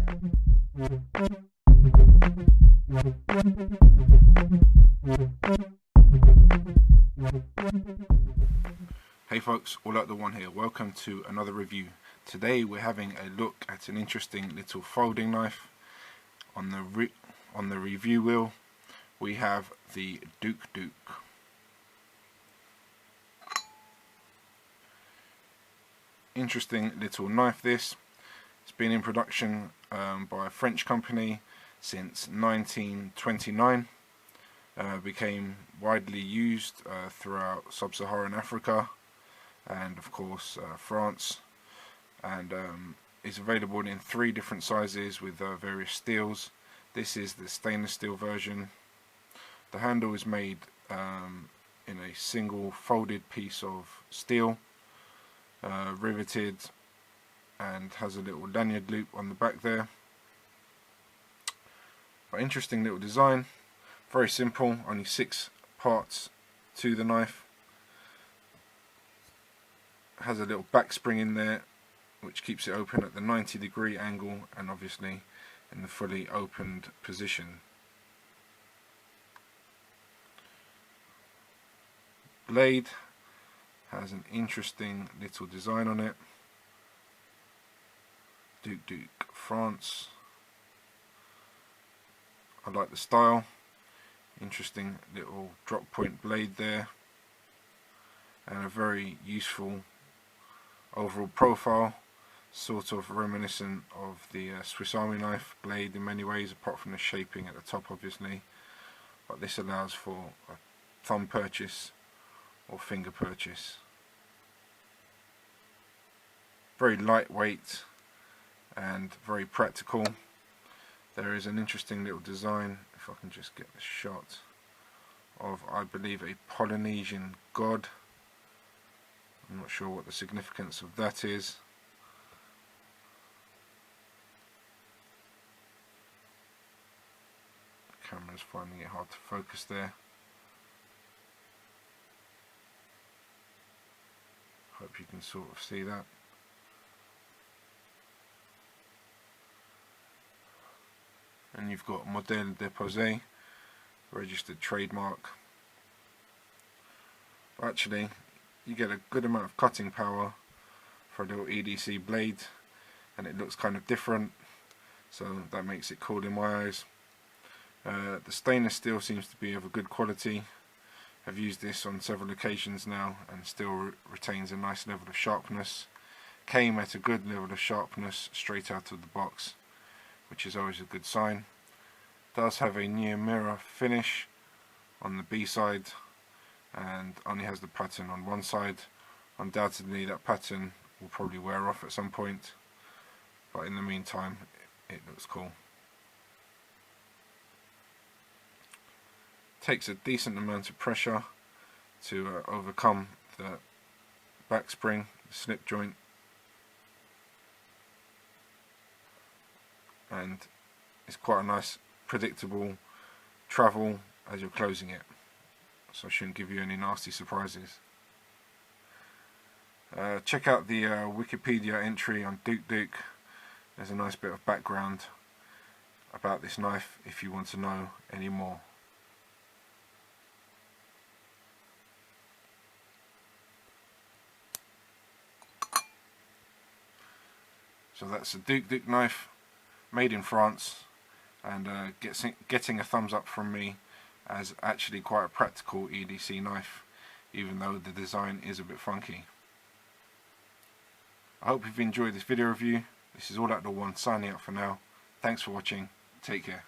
Hey folks, All Out the One here. Welcome to another review. Today we're having a look at an interesting little folding knife. On the review wheel we have the Douk. Interesting little knife this. It's been in production by a French company since 1929. Became widely used throughout sub-Saharan Africa and of course France, and is available in 3 different sizes with various steels. This is the stainless steel version. The handle is made in a single folded piece of steel, riveted, and has a little lanyard loop on the back there. But interesting little design, very simple, only 6 parts to the knife. Has a little back spring in there which keeps it open at the 90-degree angle and obviously in the fully opened position. Blade has an interesting little design on it. Douk, France. I like the style. Interesting little drop point blade there, and a very useful overall profile, sort of reminiscent of the Swiss Army knife blade in many ways, apart from the shaping at the top obviously, but this allows for a thumb purchase or finger purchase. Very lightweight and very practical. There is an interesting little design, if I can just get the shot, of I believe a Polynesian god. I'm not sure what the significance of that is. The camera's finding it hard to focus there. Hope you can sort of see that. And you've got Modèle Déposé, registered trademark. Actually, you get a good amount of cutting power for a little EDC blade, and it looks kind of different, so that makes it cool in my eyes. The stainless steel seems to be of a good quality. I've used this on several occasions now and still retains a nice level of sharpness. Came at a good level of sharpness straight out of the box, which is always a good sign. Does have a near mirror finish on the B side and only has the pattern on one side. Undoubtedly that pattern will probably wear off at some point, but in the meantime it looks cool. Takes a decent amount of pressure to overcome the back spring, the slip joint, and it's quite a nice predictable travel as you're closing it, so it shouldn't give you any nasty surprises. Check out the Wikipedia entry on Douk. There's a nice bit of background about this knife if you want to know any more. So that's a Douk knife, made in France, and getting a thumbs up from me as actually quite a practical EDC knife, even though the design is a bit funky. I hope you've enjoyed this video review. This is All Out the One signing out for now. Thanks for watching. Take care.